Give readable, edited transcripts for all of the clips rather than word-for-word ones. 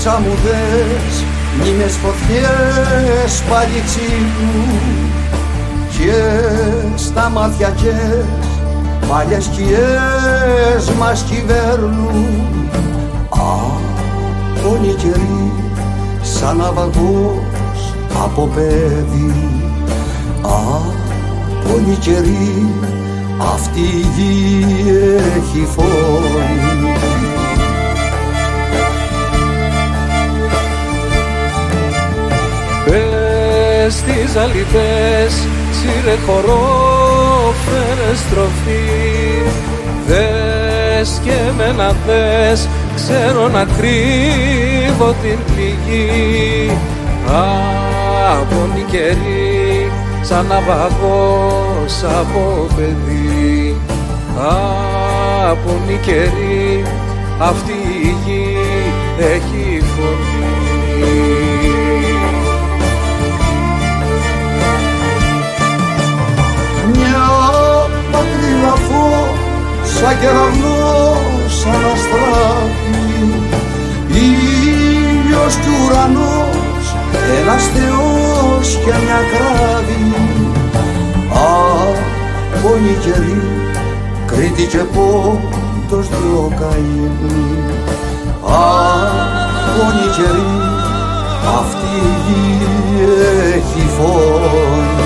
μέσα μου δες μνήμες, φωτιές πάλι ξύπνου και στα μάτια κες παλιές σκιές μας κυβέρνουν. Όνοι καιροί σαν ναυαγός από παιδί. Όνοι καιροί αυτή η γη έχει φωνή. Πες τις αλήθειες, σύρε χορό, φέρε στροφή. Δες και εμένα δες, ξέρω να κρύβω την πληγή. Απόνοι καιροί, σαν ναυαγός από παιδί. Απόνοι καιροί, αυτή η γη έχει φωνή. Μια πατρίδα φως σαν κεραυνός αναστράφει, ήλιος κι ουρανός, ένας Θεός και μια κράβη. Πόνοι καιροί, Κρήτη και Πόντος δυο καημοί. Πόνοι καιροί, αυτή η γη έχει φωνή.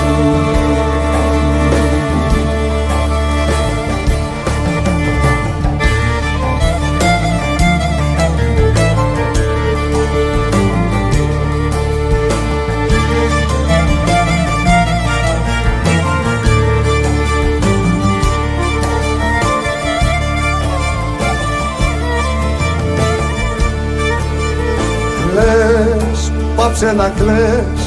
Κλαις, πάψε να κλαις,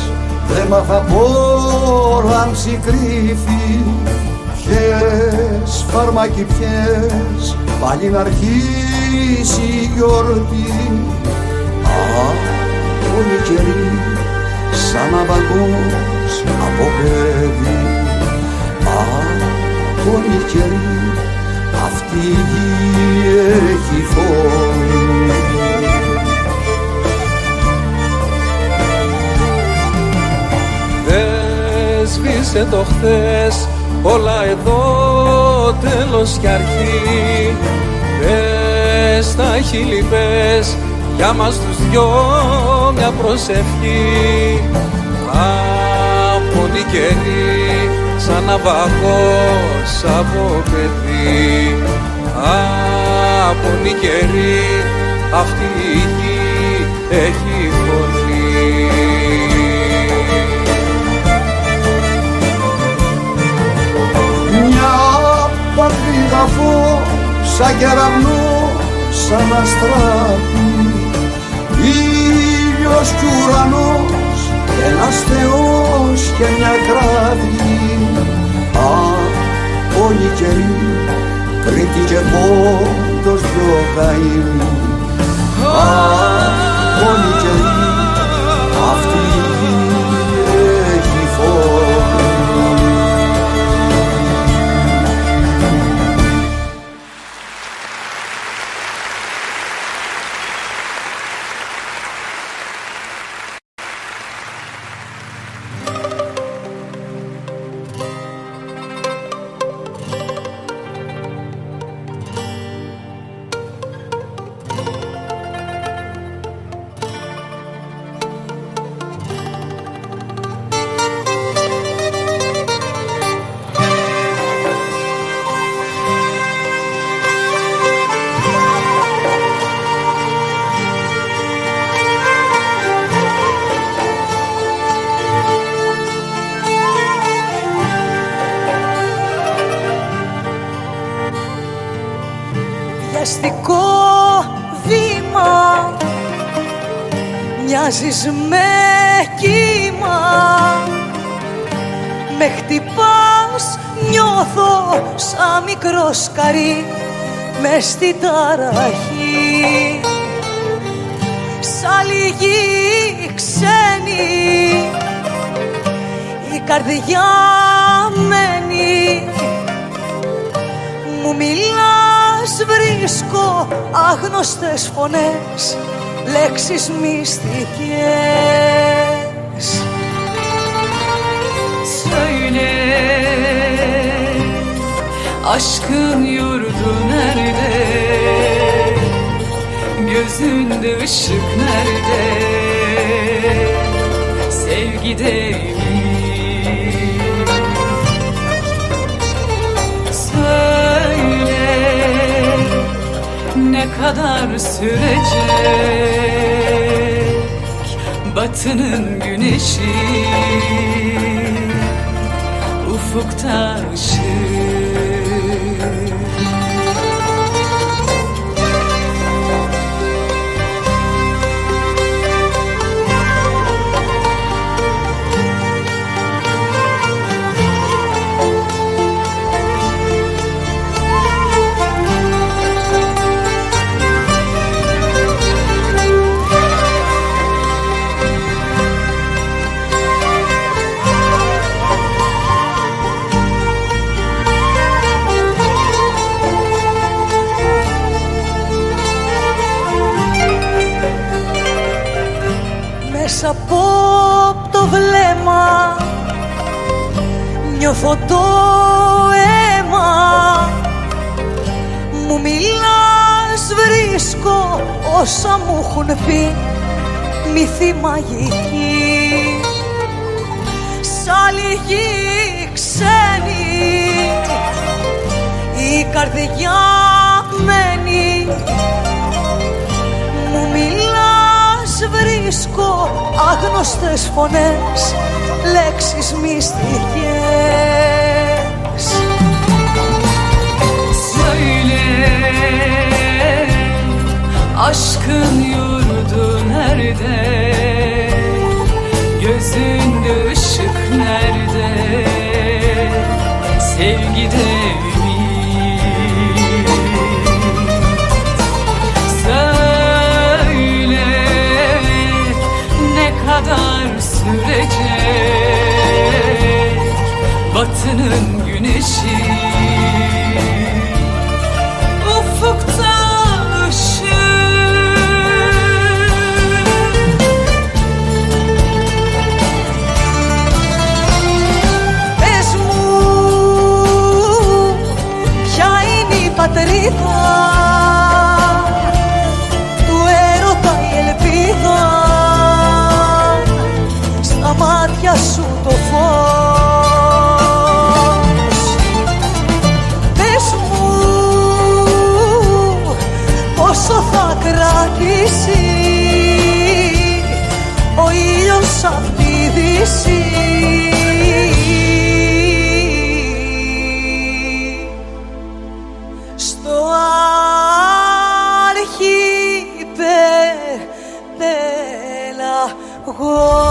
δε μ' απόλαμψη κρύφη. Πιες, φάρμακι πιες, πάλι να αρχίσει η γιορτή. Όνοι καιροί, σαν ναυαγός από παιδί. Όνοι καιροί, αυτή η γη έχει φωνή. Σβήσε το χθες, όλα εδώ τέλος κι αρχή. Πες τα χείλη πες, για μας τους δυο μια προσευχή. Απόνοι καιροί, σαν ναυαγός από παιδί. Απόνοι καιροί, αυτή η γη έχει φωνή. Πατρίδα φως σαν κεραυνός αναστράφει, ήλιος κι ουρανός, ένας Θεός και μια κράβη. Πόνοι καιροί, Κρήτη και Πόντος δυο καημοί. Πόνοι καιροί, αυτή η γη έχει φωνή. Βιαστικό βήμα, μοιάζεις με κύμα. Με χτυπάς, νιώθω σαν μικρό σκαρί μες στη ταραχή. Σαν λίγη ξένη η καρδιά μένει. Μου μιλάς, βρίσκω άγνωστες φωνές λέξεις μυστικές. Söyle, aşkın yurdu nerede? Gözünde ışık nerede? Sevgide mi? Söyle, ne kadar sürecek batının güneşi, ufukta ışık. Μέσα από το βλέμμα νιώθω το αίμα. Μου μιλάς, βρίσκω όσα μου έχουν πει μύθοι μαγικοί. Σ' άλλη γη ξένη η καρδιά μένει. Μου μιλάς, βρίσκω άγνωστες φωνές, λέξεις μυστικές. Söyle, aşkın yurdu nerede? Gözünde ışık nerede? Sevgide mi? Söyle, ne kadar sürecek batının güneşi, ufukta ışık. Πες μου, ποια είναι η πατρίδα του έρωτα η ελπίδα, στα μάτια σου το φως. Πες μου, πόσο θα κρατήσει ο ήλιος απ' τη δύση. Στο αρχιπέλαγος.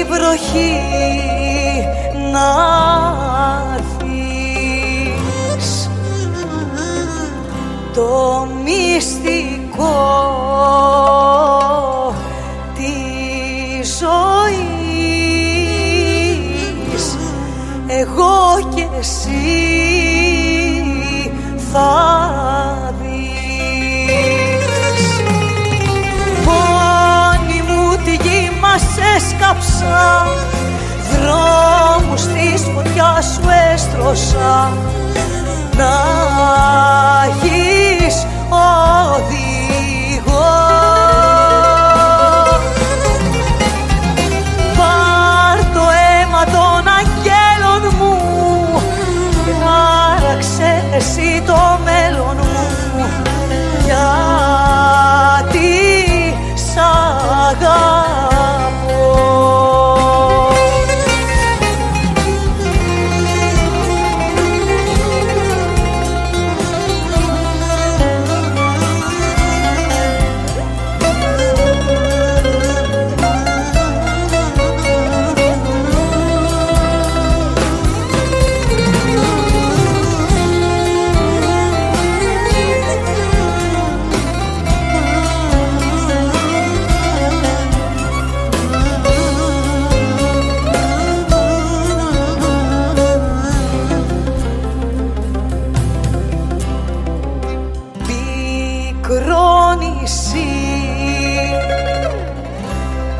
βροχή να το μυστικό της ζωής, εγώ και εσύ θα δεις. Μόνη μου τη γη μας έσκαψα, δρόμους της φωτιάς σου έστρωσα, να έχεις οδηγό. Πάρ' το αίμα των αγγέλων μου, χάραξε εσύ το μέλλον μου, γιατί σ' αγαπώ.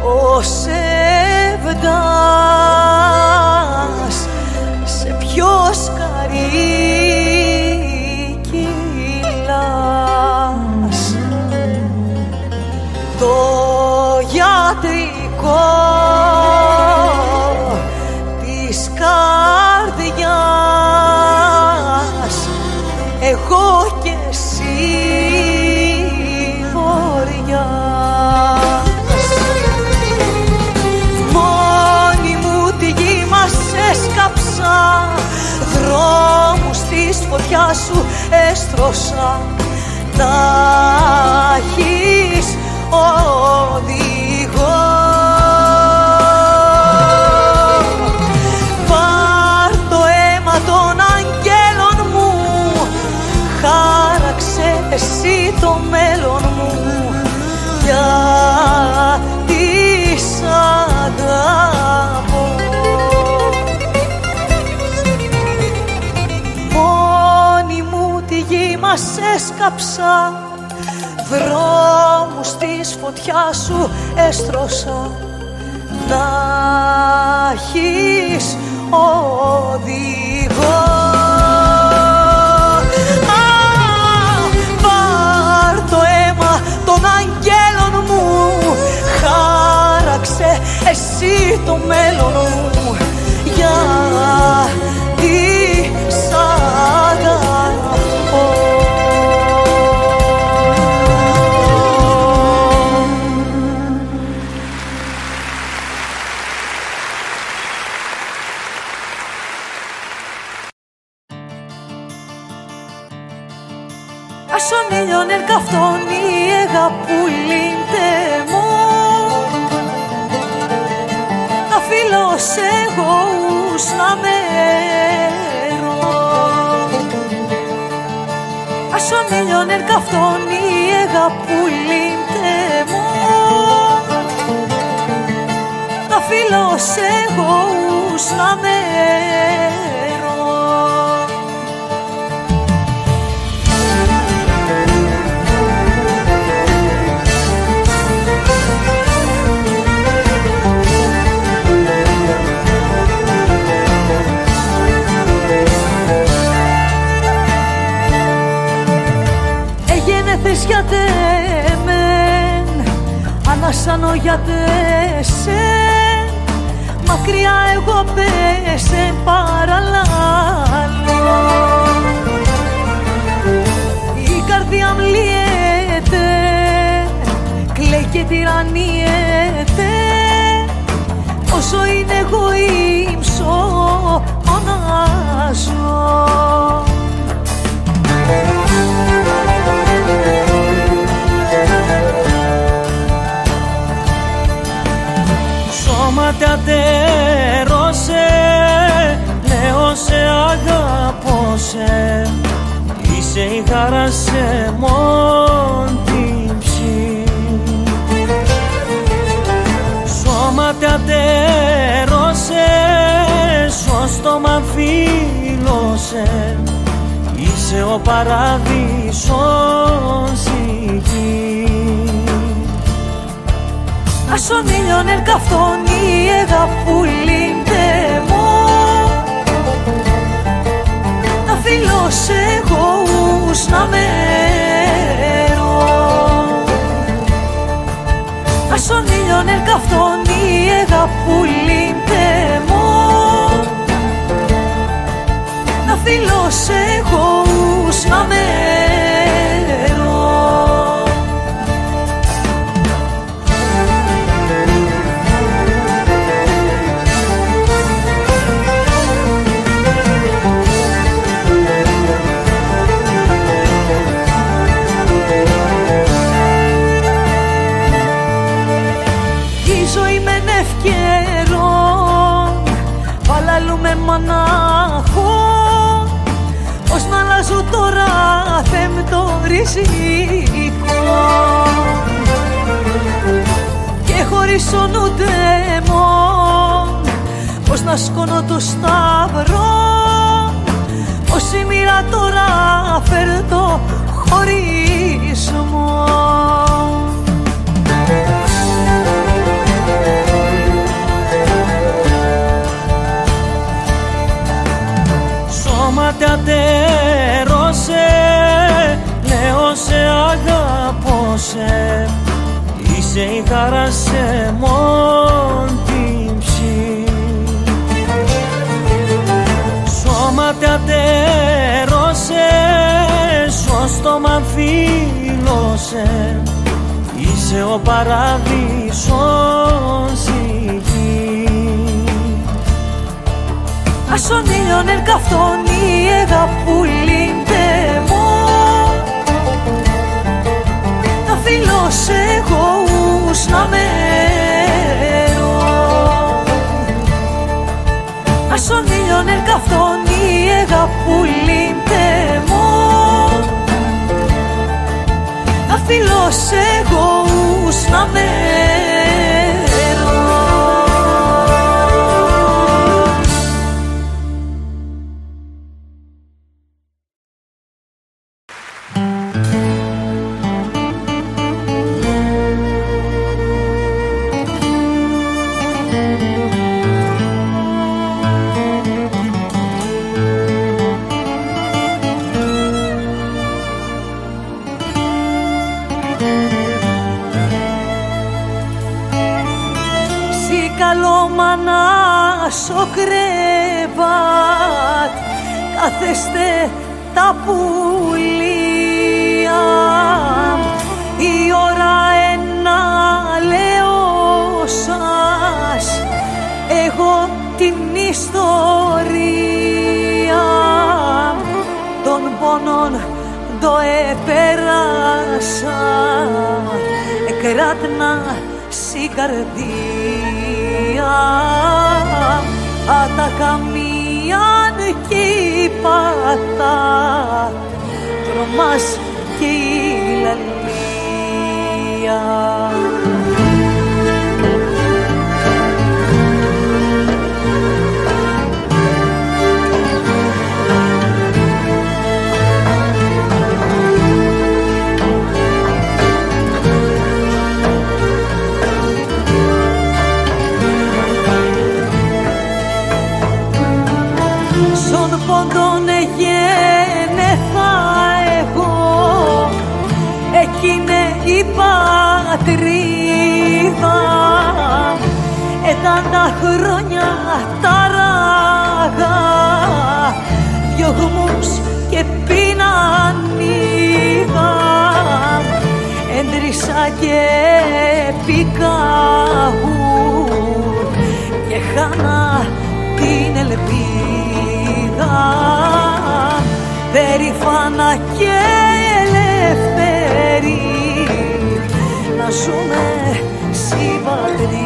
Ο σεβδάς σε ποιο σκαρί κυλάς, το γιατρικό της καρδιάς, εγώ και εσύ βοριά. Έσκαψα, δρόμους της φωτιάς σου έστρωσα, να έχεις οδηγό. Πάρ' το αίμα των αγγέλων μου, χάραξε εσύ το μέλλον μου, γιατί σ' αγαπώ. Μας έσκαψα, δρόμους της φωτιάς σου έστρωσα, να έχεις οδηγό. Πάρ' το αίμα των αγγέλων μου, χάραξε εσύ το μέλλον μου, γιατί σ' αγαπώ. Ας ο ήλιον ερκαυτώνει εγαπούλιντε μου, να φίλος εγώ να μέρο. Ας ο ήλιον ερκαυτώνει εγαπούλιντε μου, να φίλος εγώ να μέρο. Θες για τέμεν, ανασάνω για τέσεν, μακριά εγώ πέσεν παραλάλω. Η καρδιά μου λύεται, κλαίει και τυραννιέται, όσο είναι εγώ ύψω μονάζω. Σώματα τερώσε, λέω σε αγαπώ σε, είσαι η χαρά σε μόντυψη. Σώματα τερώσε, στο στόμα φίλωσε, είσαι ο παράδεισος η γη. Ας τον ήλιον ελκαυτώνει αγαπούλην τεμό, να φίλος εγώ να μέρο. Ας τον ήλιον ελκαυτώνει αγαπούλην τεμό, να φίλος εγώ να μέρο. Με μονάχο, ως να αλλάζω τώρα φέμπτο ριζικό, και χωρίς όν ούτε μόν, ως να σκόνω το σταυρό, ως η μοίρα τώρα φέρτο χωρισμό. Σώματα τερώσε, λέω σε αγαπώ σε, είσαι η χαρά σε μόντυψη. Σώματα τερώσε, στο στόμα φίλωσε, είσαι ο παράδεισος η γη. Ας τον ήλιον ελκαυτώνει αγαπούλην τεμό, να φίλος εγώ να μέρο. Ας τον ήλιον ελκαυτώνει αγαπούλην τεμό, να φίλος εγώ να μέρο. Στο κρεβάτ κάθεστε τα πουλία, η ώρα ένα λέω σας, εγώ την ιστορία των πόνων το επέρασα, εκράτνα σι καρδία. Τα καμίαν και η πατά, τρομάς και η λαλία. Πόντον γένεθα εγώ, εκείνη η πατρίδα, τα χρόνια ταράγα, διωγμούς και πείναν είδα, έντρισα και πικάγου και χάνα την ελπίδα, περήφανα και ελεύθερη να ζούμε στη πατρίδα.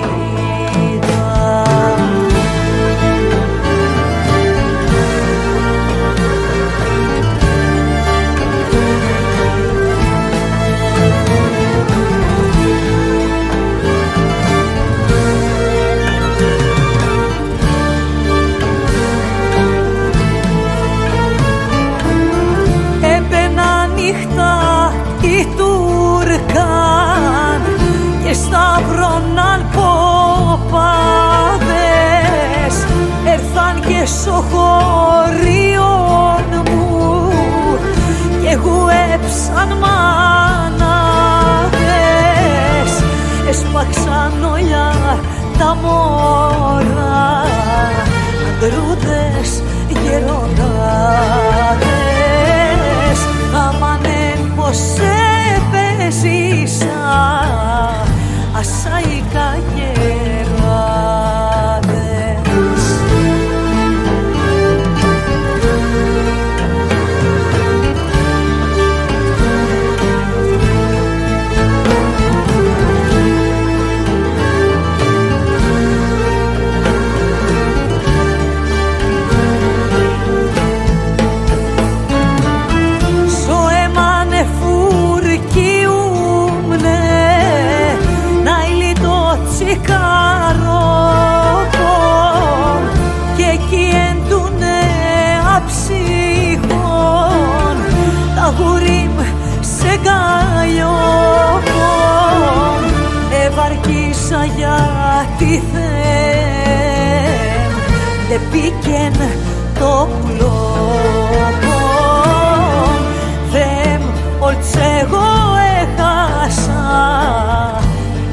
πέδεψαν μάναδες, έσπαξαν όλα τα μωρά, αντρούδες γεροντάδες, αμανέν πως έπαιζησα ασάικα γεράδες. Και εκεί έντουνε αψυχών τα γουρίμ σε γκαλιόπον, ευαρκήσα για τη θέμ, δε πήκεν το πλόπον, θέμ ολτσέγω έχασα,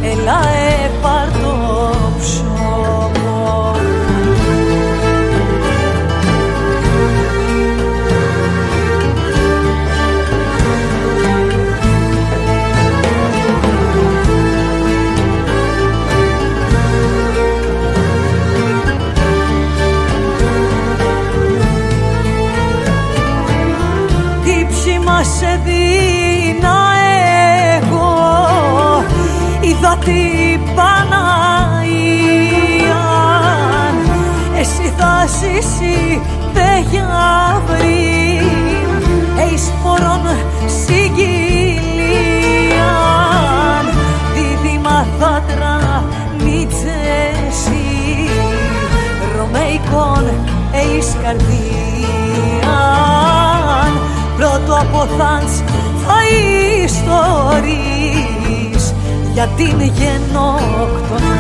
έλα έπαρ το ψωμό. Τι ψήμα σε δίνα εγώ, είδα την Παναία, εσύ θα ζήσει δε για βρήν, έχεις μωρόν συγκυλίαν, δίδυμα θα τρανίτσεσαι, ρωμαϊκόν έχεις καρδίαν, πρώτο από θάντς θα ιστορείς για την γενοκτονία.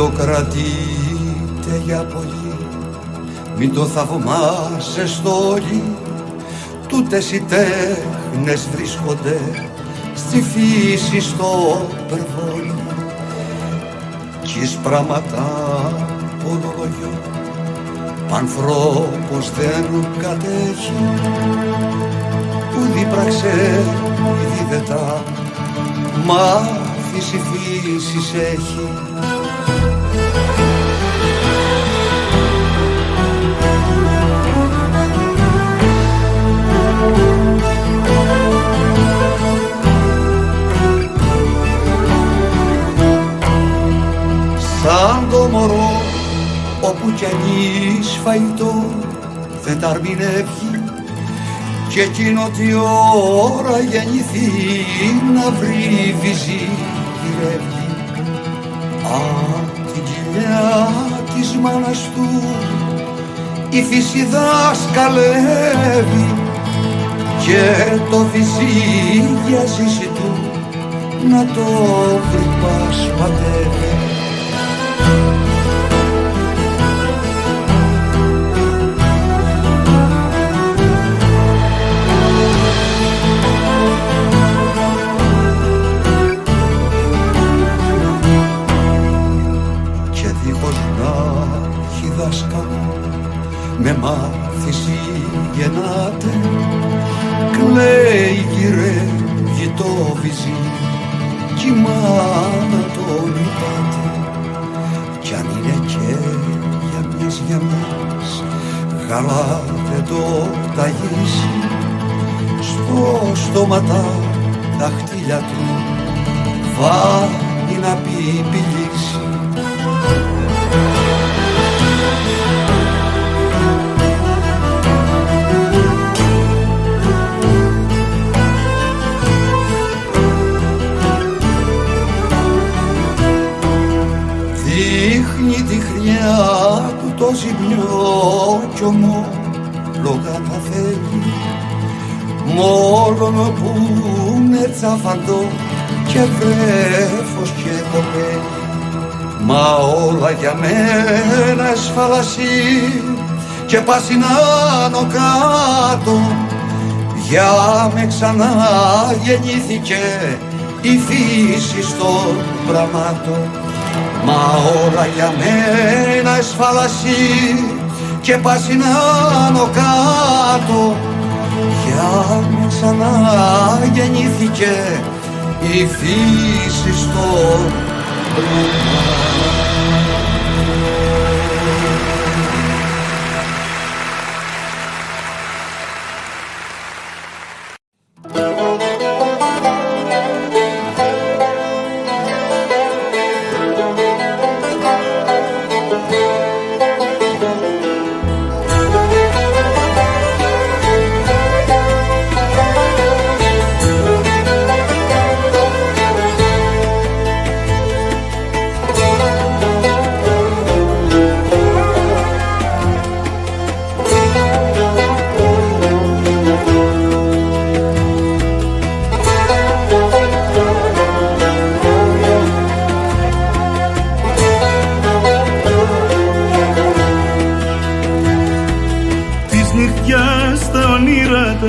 το κρατείτε για πολύ, μην το θαυμάζεστε όλοι. Τούτες οι τέχνες βρίσκονται στη φύση, στο περβόλι. Κι εις πράγματα ορολογιό Ανθρώπος δεν κατέχει που δίπραξε η δίδετα, μάθηση φύσης έχει. Σαν το μωρό όπου κι ανείς φαγητό δεν τ' αρμηνεύει, κι εκείνο τι ώρα γεννηθεί να βρει βυζί γυρεύει. Απ' την κοιλιά της μάνας του η φύση δασκαλεύει, και το βυζί για ζήση του να το βρει πασπατεύει. Με μάθηση γεννάτε, κλαίει γυρεύει το βυζί κι η μάνα το λυπάται. Κι αν είναι και για μιας γάλα δεν το ταγίσει, στο στόμα τα δαχτύλια του βάλει να πιπηλήσει. Δείχνει τη χρειά του το ζυμιό κι ομόλογα τα θέλει, μόνον που είναι τσαφαντό και βρέφος και κοπέλι. Μα όλα για μένα εσφαλασί και πάσιν άνω κάτω, για με ξανά γεννήθηκε η φύση των πραγμάτων. Μα όλα για μένα εσφάλαση και πάσιν άνω κάτω, για με ξανά γεννήθηκε η φύση στον πράγμα.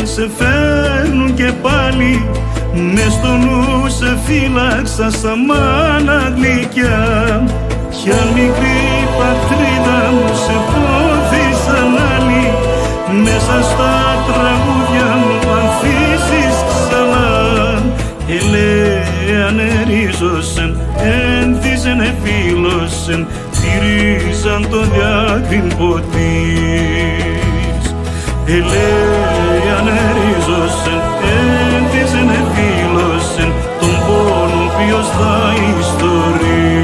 Σε φέρνουν και πάλι, μες στο νου σε φύλαξα σαν μάνα γλυκιά. Κι αν μικρή πατρίδα μου σε πόθησαν άλλοι, μέσα στα τραγούδια μου ανθίσεις ξανά. Ελέαν ερίζωσεν, ένθισεν εφήλωσεν, τηρίζαν το διάκριν ποτής. Ελέαν ερίζωσεν, ένθισεν εφήλωσεν, τον πόνο ποιος θα ιστορείς.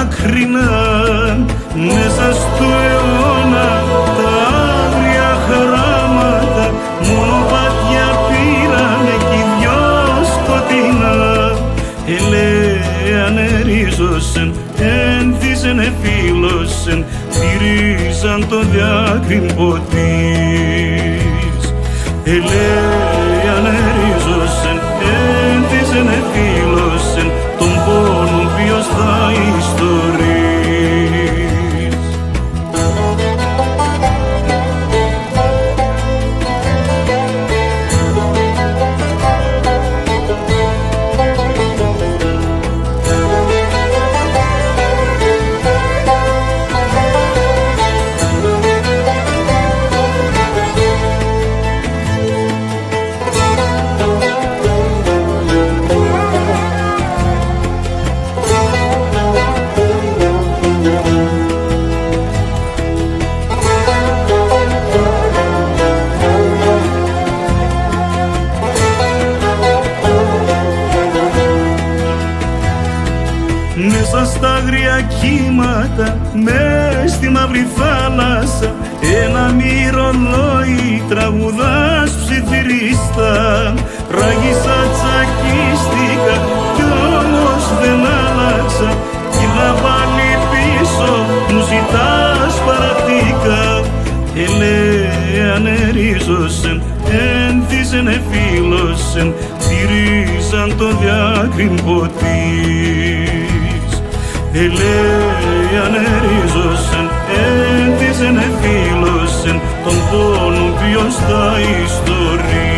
δάκρυναν μέσα στο αιώνα τα άγρια χαράματα, μονοπάτια πήρανε κι οι δυο σκοτεινά. Ελέα νερίζωσεν, ένθισεν εφήλωσεν, τηρίζαν το διάκριμπο της. Ελέα νερίζωσεν, ένθισεν εφήλωσεν, τον πόνο ποιος θα ιστορείς. Μέσα στα άγρια κύματα, μες στη μαύρη θάλασσα, ένα μυρολόι τραγουδάς ψιθυρίστα. Ράγισα, τσακίστηκα κι όμως δεν άλλαξα, κι θα πάλι πίσω μου ζητάς παρατήκα. Ελέα νερίζωσεν, ένθισεν εφήλωσεν, τηρίζαν το διάκριμπο της. Ελέα νερίζωσεν, ένθισεν εφήλωσεν, τον πόνο ποιος θα ιστορεί.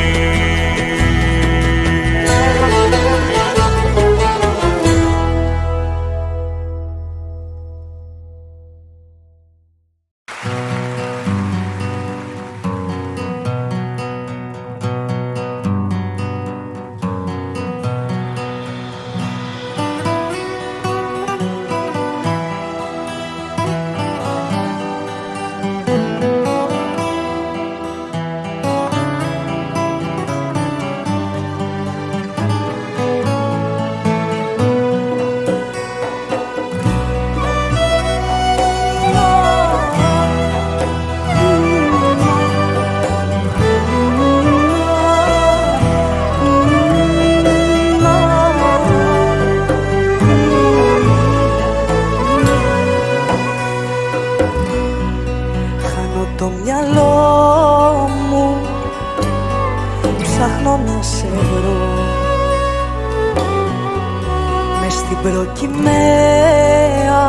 Προκυμαία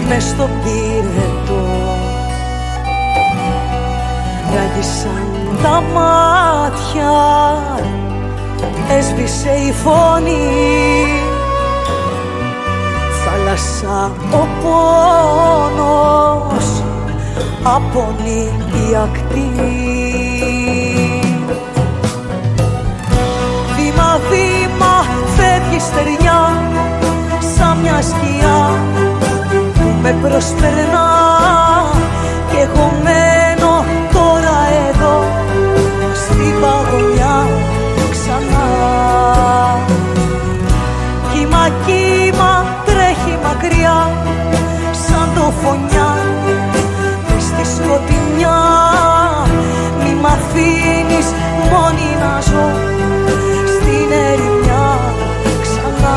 μες στο πυρετό ράγισαν τα μάτια, έσβησε η φωνή, θάλασσα ο πόνος, απονεί η ακτή. Βήμα-βήμα φεύγει στεριά σαν μια σκιά που με προσπερνά κι εγώ μένω τώρα εδώ στην παγωνιά ξανά. Κύμα, κύμα τρέχει μακριά σαν το φωνιά μες στη σκοτεινιά. Μη μ' αφήνεις μόνη να ζω στην ερημιά ξανά.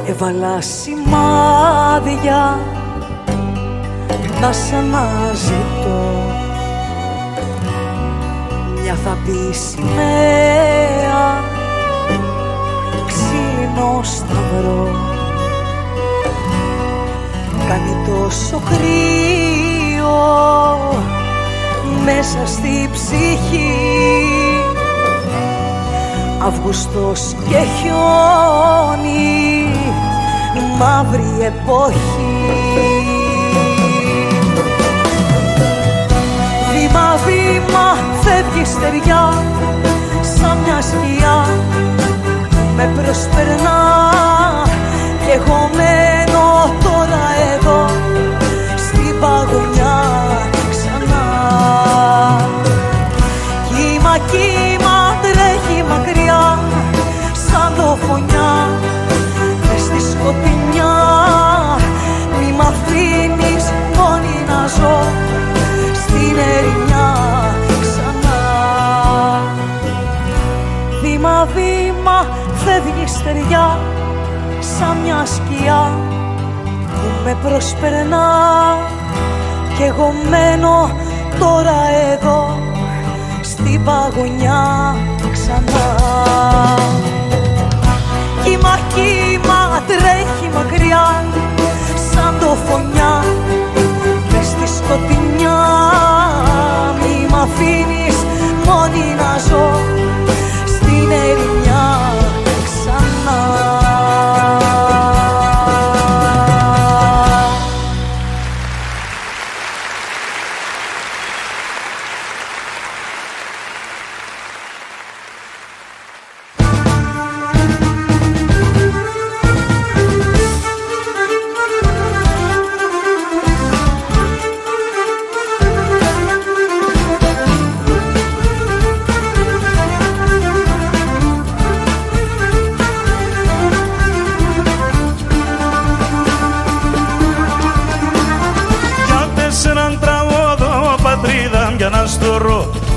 Έβαλα σημάδια να σ' αναζητώ, μια θα μπει σημαία, ξύλινο σταυρό. Κάνει τόσο κρύο μέσα στη ψυχή, Αυγούστος και χιόνι, μαύρη εποχή. Βήμα-βήμα φεύγει στεριά σαν μια σκιά με προσπερνά κι εγώ μένω τώρα εδώ στην παγωνιά ξανά. Κύμα, κύμα τρέχει μακριά σαν δοφωνιά μες στη σκοτεινιά, μη μ' αφήνεις μόνη να ζω στην ερημιά ξανά. Βήμα, βήμα φεύγει στεριά σαν μια σκιά που με προσπερνά κι εγώ μένω τώρα εδώ στην παγωνιά ξανά. Κύμα, κύμα τρέχει μακριά σαν δοφωνιά μες στη σκοτεινιά, μη μ' αφήνεις μόνη να ζω στην ερημιά ξανά.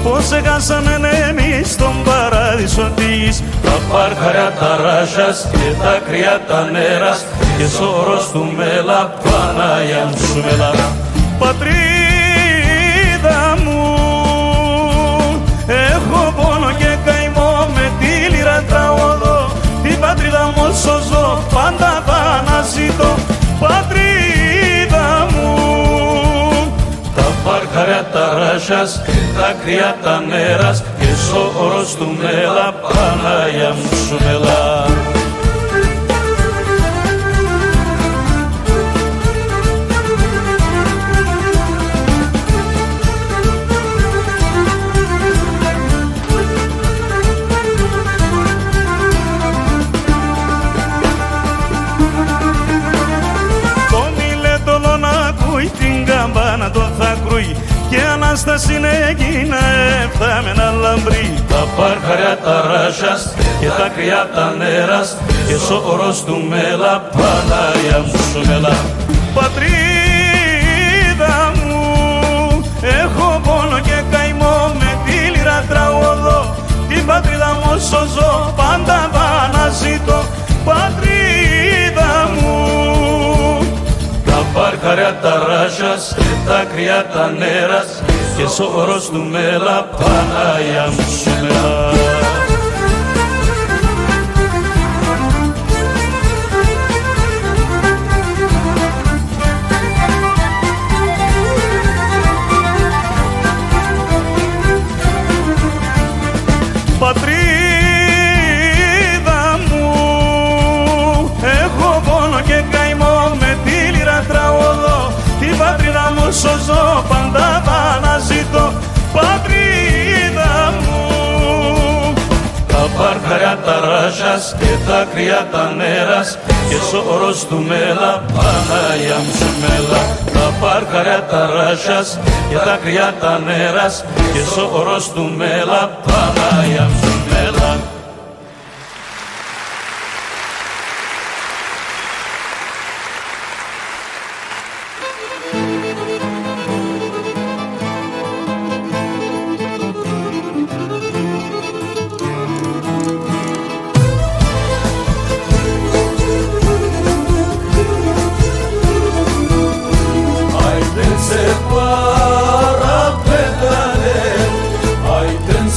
Πώς έχασαμε εμείς τον παράδεισο της, τα πάρχαρια τα ράσας και τα κρυά τα νέρας και σώρος του μέλα, Παναγιά μου σου μέλα. Πατρίδα μου, έχω πόνο και καημό με τη λύρα τραγωδώ, την πατρίδα μου όσο ζω πάντα θα αναζητώ. Πατρίδα μου, τα πάρχαρια τα ράσας και τα κρυά τα νέρας και σώρος του μέλα, Παναγιά μου σου μέλα. Το μιλέτολο να ακούει την καμπάνα το θα κρούει και Ανάσταση έγινα εφτάμενα λαμπρή. Τα πάρχαρια τα ράσας και τα κρυά τα νέρας και σώρος του μέλα, Παναγιά μου σου μέλα. Πατρίδα μου, έχω πόνο και καημό με τη λύρα τραγωδώ, την πατρίδα μου όσο ζω πάντα θα αναζητώ. Πατρίδα μου, τα πάρχαρια τα ράσας και τα κρυά τα νέρας και σώρος του μέλα, Παναγιά μου σου μέλα. Πατρίδα μου, έχω πόνο και καημό με τη λύρα τραγωδώ, την πατρίδα μου όσο ζω πάντα θα αναζητώ. Πατρίδα μου, τα πάρχαρια τα ράσας και τα κρυά τα νέρας και σώρος του μέλα, Παναγιά μου σου μέλα. Τα πάρχαρια τα ράσας και τα κρυά τα νέρας και σώρος του μέλα, Παναγιά μου σου μέλα.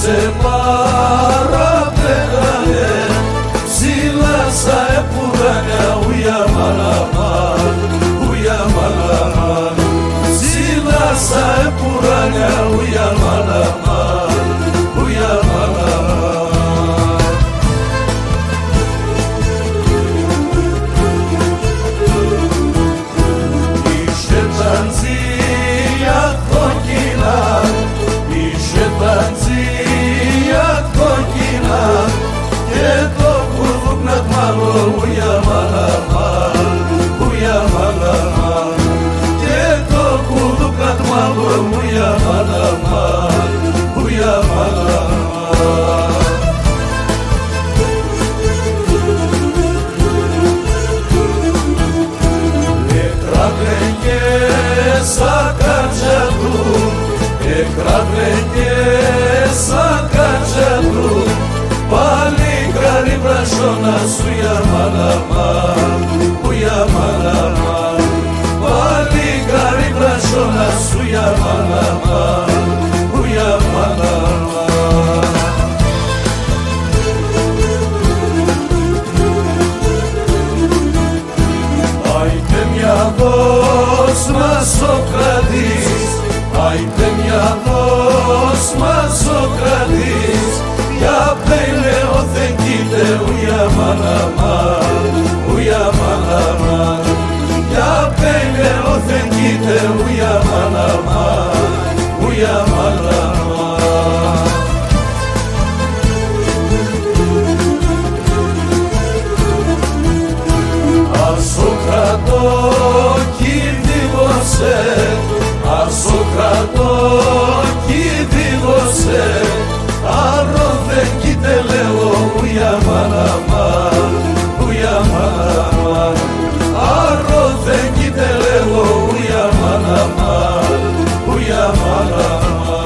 Separa, πράσωνα σου για μαλαμά, που για μαλαμά. Παλικάρι πράσωνα σου για μαλαμά, που για μαλαμά. Άιτε μια δώσ' μας ο κρατής, άιτε μια δώσ' μας ο κρατής, για πέλε ο θεκείτε ουια μαλαμά, ουια μαλαμά. Για πέλε ο θεκείτε ουια μαλαμά, ουια μαλαμά. Ασοκρατώ κινδύγωσε, ασοκρατώ κινδύγωσε, άρο δεν κοίτε λέω ουια μαλαμά, ουια μαλαμά. Άρο δεν κοίτε λέω ουια μαλαμά, ουια μαλαμά.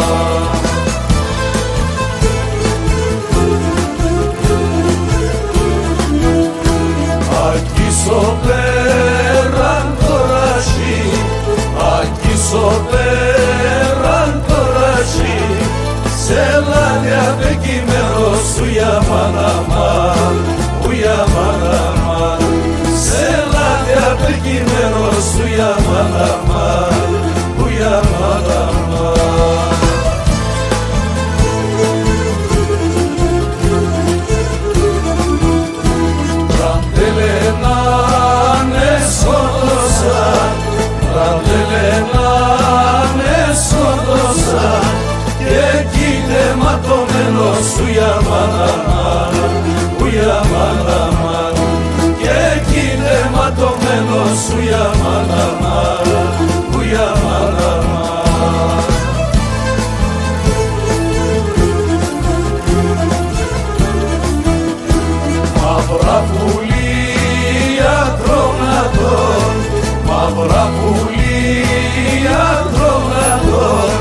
Ακίσω πέραν το ρασί, ακίσω πέραν το ρασί, σε λάδια πεκείμενος ουια μαλαμά, ουια μαλαμά. Σε λάδια πεκείμενος ουια μαλαμά, ουια μαλαμά. Ραντελενάνε σώδωσαν, ραντελενάνε σώδωσαν, και κοίτε ματωμένος ουια μαλαμά, ουια μαλαμά. Και κοίτε ματωμένος ουια μαλαμά, ουια μαλαμά. Μαύρα πουλία τρώνατον, μαύρα πουλία τρώνατον,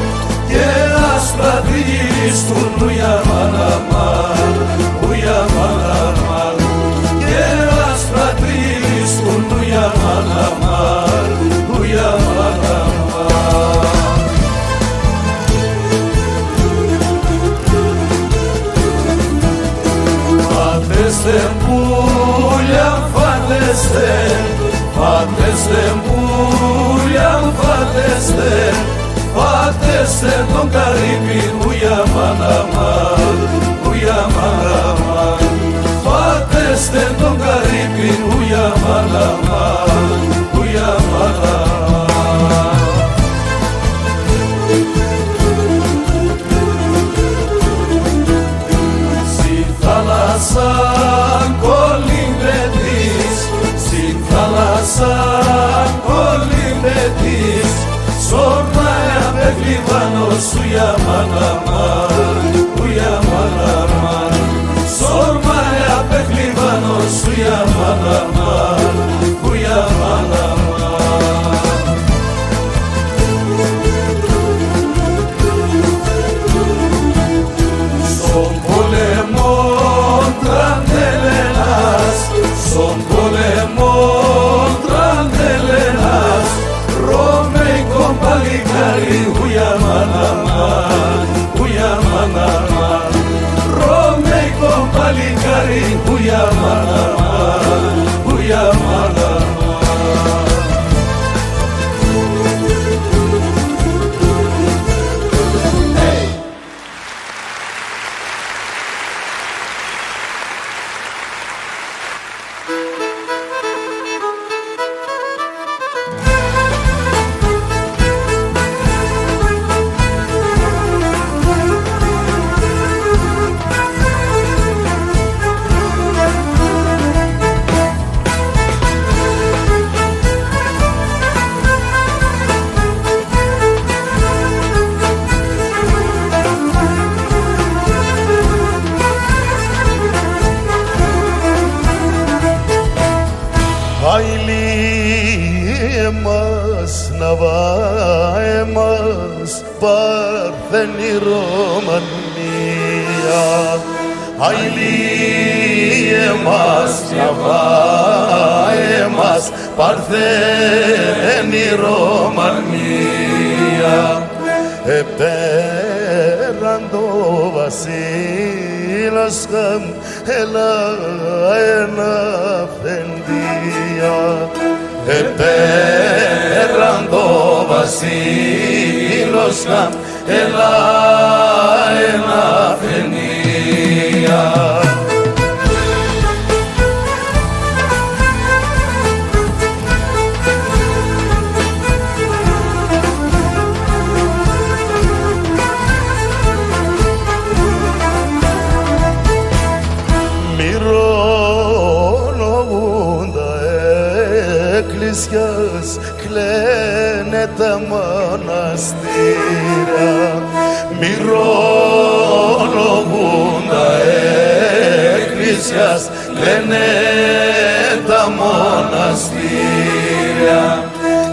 και άσπρα τριγυρίστουν ουια μαλαμά, ουια μαλαμά. Και άσπρα τριγυρίστουν ουια μαλαμά, ουια μαλαμά. Φάτεστε πουλιά, φάτεστε, φάτεστε πουλιά, φάτεστε, φάτεστε τον Καρύμπη ουια μαλαμά, ουια μαλαμά. Φάτεστε τον Καρύμπη ουια μαλαμά, ουια μαλαμά. Συ θάλασσα κολυμπετής, συ θάλασσα κολυμπετής, σορνάει απεκλειβάνος ουια μαλαμά, ουια μαλαμά. Σορνάει απεκλειβάνος ουια μαλαμά, ουια μαλαμά. Στον πόλεμο τραντελένας, στον πόλεμο τραντελένας, ρωμαϊκό παλικάρι ουια μαλαμά, ουια μαλαμά. Ρωμαϊκό παλικάρι ουια μαλαμά, ουια μαλαμά. μας Παρθένη Ρωμανία, αηλί εμάς, Γιαβά εμάς, παρθένη Ρωμανία. Επέραν το βασίλος χαμ, έλα ένα φεντία. Επέραν το βασίλος χαμ, έλα ένα φεντία. Κλαίνε τα μοναστήρια, μυρολογούν τα εκκλησιάς, κλαίνε τα μοναστήρια.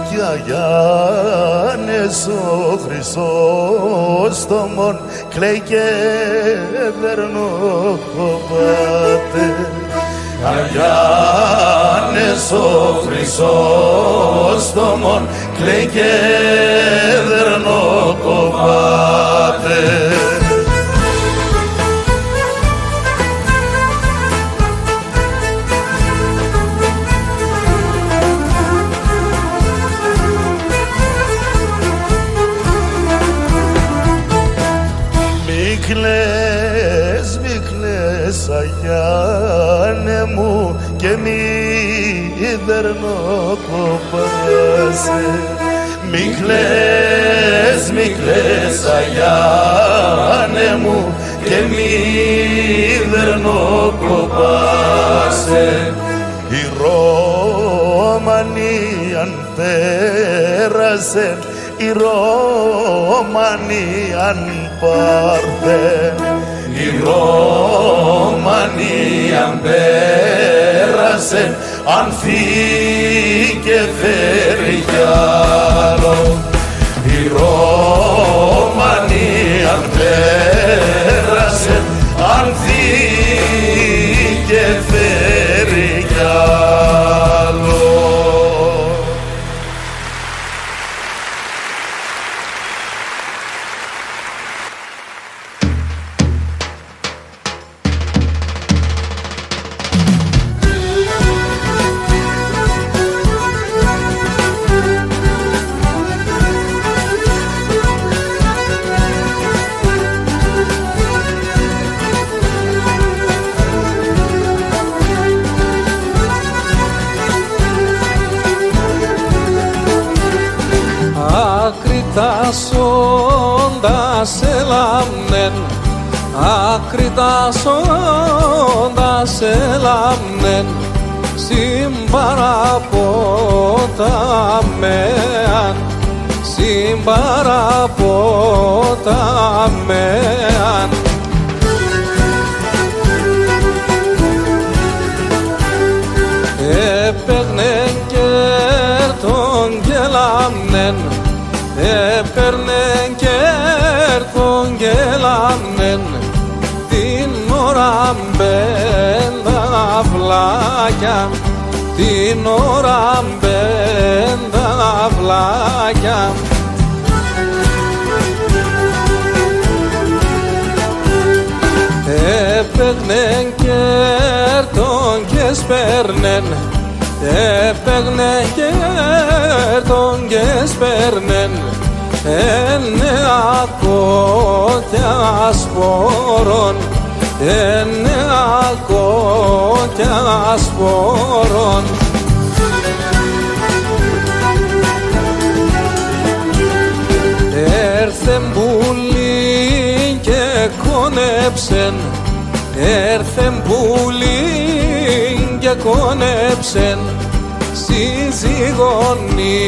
Κι Αγιάννης ο Χρυσόστομον κλαίει και δερνοκοπάται. Αγιάννης ο Χρυσόστομον κλαίει και δερνοκοπάται. Μη κλαις Αγιάννε μου και μη δερνοκοπάσαι. Μη κλαις Αγιάννε μου και μη δερνοκοπάσαι. Οι Ρώμανοι αν πέρασεν, οι Ρώμανοι αν πάρθεν, οι Ρώμανοι αν πέρασεν, αν φύγει και φέρει κι άλλο. Οι Ρώμανοι αν πέρασεν, αν φύγει και φέρει κι άλλο. Ακριτάσοντας ελάμνεν, ακριτάσοντας ελάμνεν, συμπαραπόταμεαν, συμπαραπόταμεαν. Έπαιρνεν κέρτον και λάμνεν, έπαιρνεν κέρτον και λάμνεν, την ώρα μπέντα βλάκια, την ώρα μπέντα βλάκια. Έπαιρνεν κέρτον και σπέρνεν, έπαιρνεν κέρτον και σπέρνεν, εννέα κόκκια σπόρων, εννέα κόκκια σπόρων. Έρθεν πουλί και κονέψεν, έρθεν πουλί και κονέψεν, σύζυγονή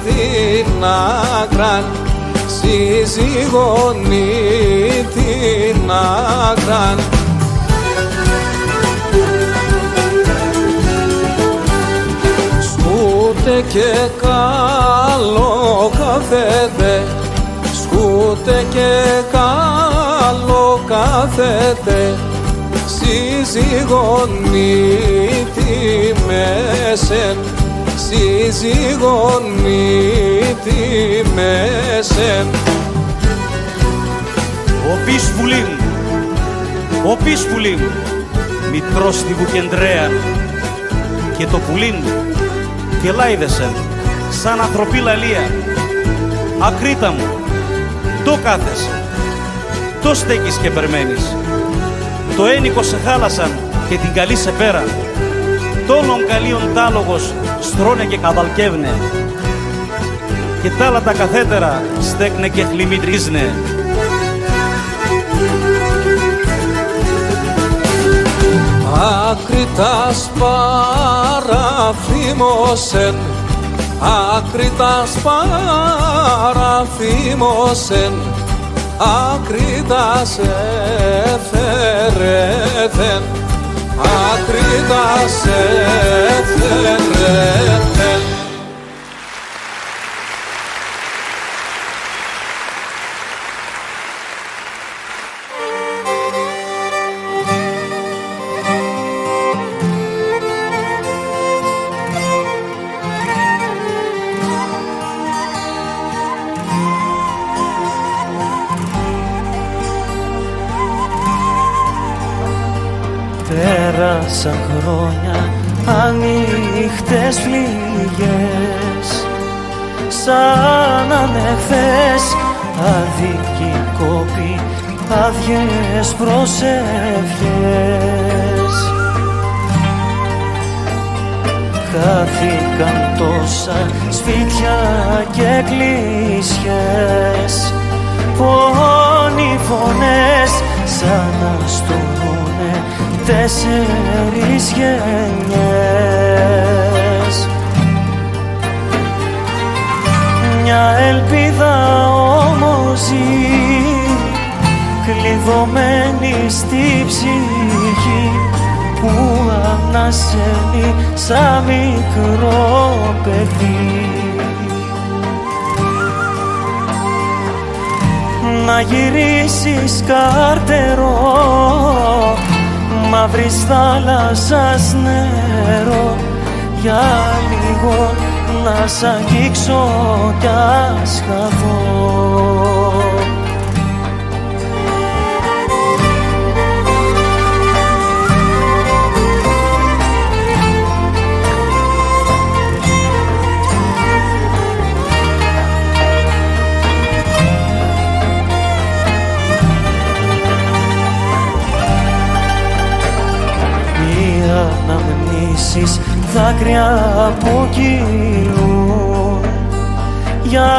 την άκραν, σύζυγονή την άκραν. Σκούτε και καλό καφέτε, σκούτε και καλό καφέτε, σύζυγονίτιμεσεν, σύζυγονίτιμεσεν. Ο πίσπουλιν, μητρός τη Βουκεντρέα, και το πουλίν και λάιδεσεν σαν ανθρωπή λαλία. Ακρίτα μου, το κάθεσαι, το στέκεις και περμένεις. Το ένικο σε χάλασαν και την καλή σε πέραν. Τόλον καλίον τάλογος στρώνε και καβαλκεύνε, και τ' άλλα τα καθέτερα στέκνε και χλιμητρίζνε. Ακριτάς παραφήμωσεν, ακριτάς παραφήμωσεν, ακριτάς εφερέθεν, ακριτάς εφερέθεν. Πέρασαν χρόνια, ανοιχτές φληγές, σαν ανεχθές αδικοί κόποι, άδειες προσευχές. Χάθηκαν τόσα σπίτια και εκκλησιές, πόνοι φωνές σαν να στολούνε 4 γενιές. Μια ελπίδα όμως ζει, κλειδωμένη στη ψυχή, που ανασένει σαν μικρό παιδί. Να γυρίσεις καρτερό, μαύρης θάλασσας νερό, για λίγο να σ' αγγίξω κι ας χαθώ. Αναμνήσεις δάκρυα που κυλούν, για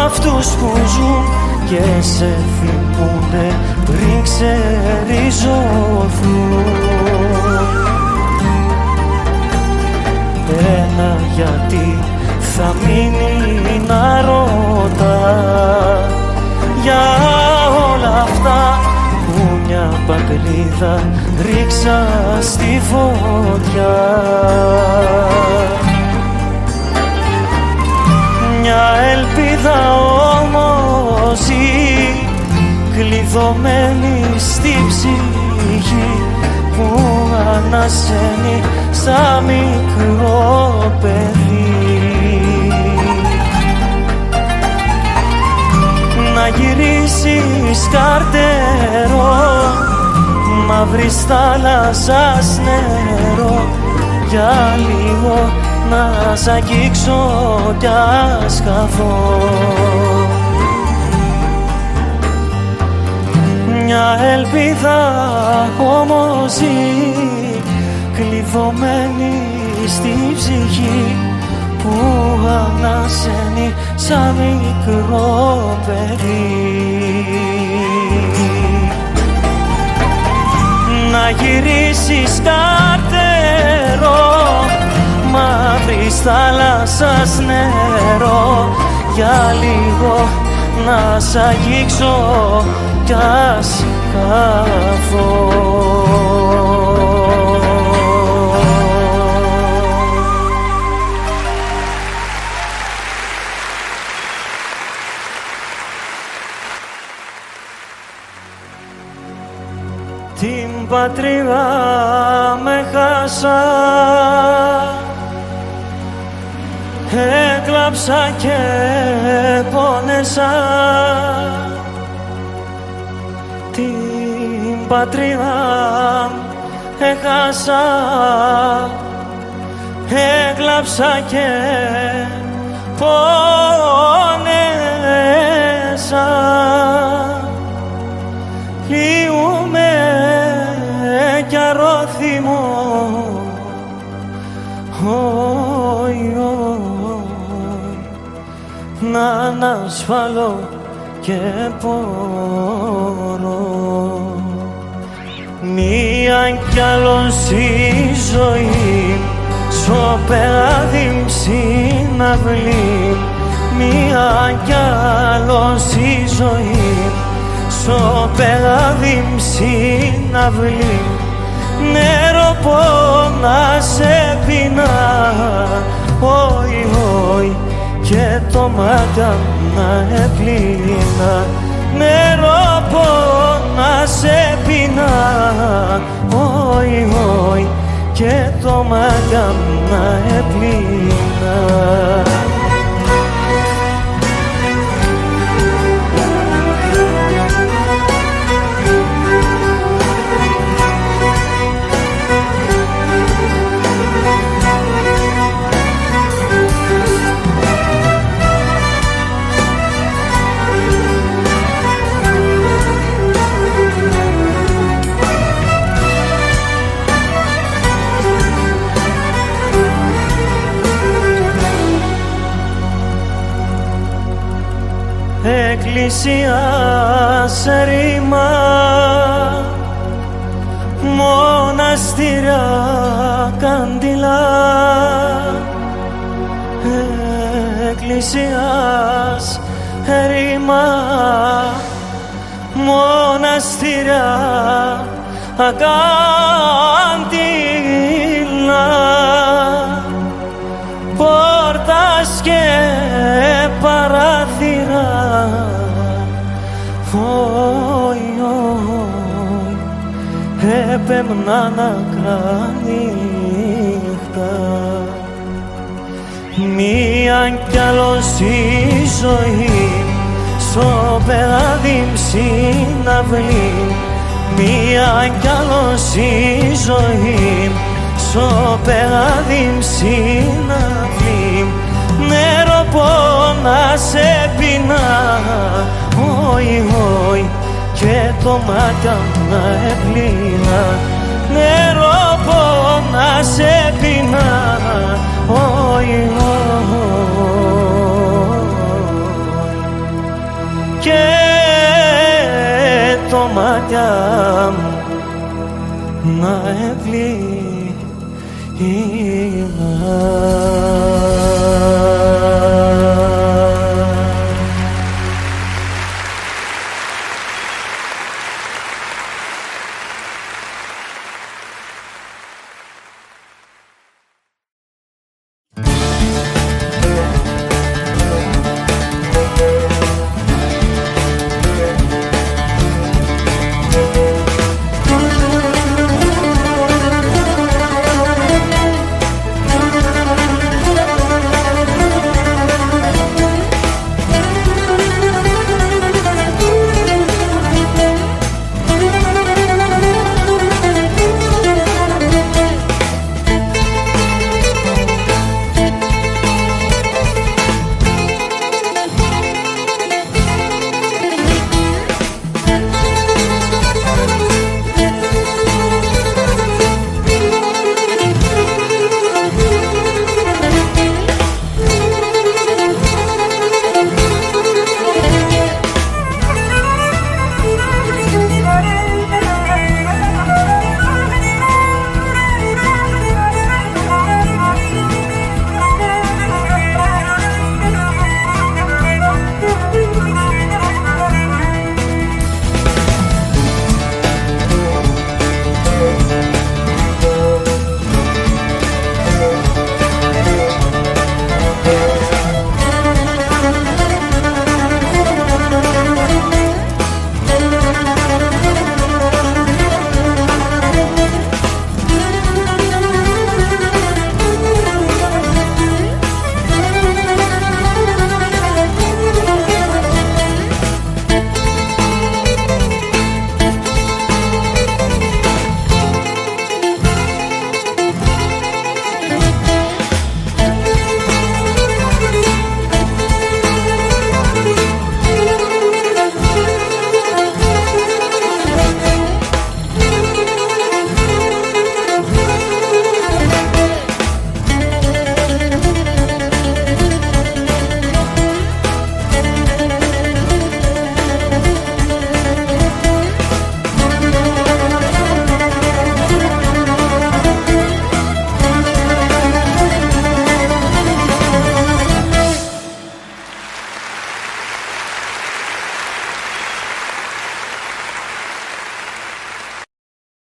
αυτούς που ζουν και σε θυμούνται πριν ξεριζωθούν. Ένα γιατί θα μείνει να ρωτά, για όλα αυτά που μια παγκλίδα ρίξα στη φωτιά. Μια ελπίδα όμως ζει, κλειδωμένη στη ψυχή, που ανασένει σαν μικρό παιδί. Να γυρίσεις καρτερό, μαύρης θάλασσας νερό, για λίγο να σ' αγγίξω κι ας χαθώ. Μια ελπίδα όμως ζει, κλειδωμένη στη ψυχή, που ανασένει σαν μικρό παιδί. Να γυρίσεις καρτερό, μαύρης θάλασσας νερό, για λίγο να σ' αγγίξω κι ας χαθώ. Την πατρίδα έχασα, έκλαψα και πόνεσα την πατρίδα έχασα, έκλαψα και πόνεσα. Λύουμε κι αρρώθυμο, να ανασφάλω και πορώ. Μία κι άλλος η ζωή, σοπέδι συναυλή. Μία κι άλλος η ζωή, σοπέδι συναυλή. Νερό πόνα σε πεινά, όι, όι, και το μάτα να επλύνα. Νερό πόνα σε πεινά, όι, όι, και το μάτα να επλύνα. Εκκλησία σε ρήμα, μοναστήρια καντήλα. Εκκλησίας ρήμα, μοναστήρια καντήλα. Πόρτας και παράθυρα, όι, όι, έπαιρνα νύχτα. Μία κι άλλος η ζωή, σοπέδι συναυλή. Μία κι άλλος η ζωή, σοπέδι συναυλή. Νερό πόνα σε πεινά, όι, όι, και το μάτα να επλύνα. Νερό πόνα σε πεινά, όι, όι, και το μάτα να επλύνα.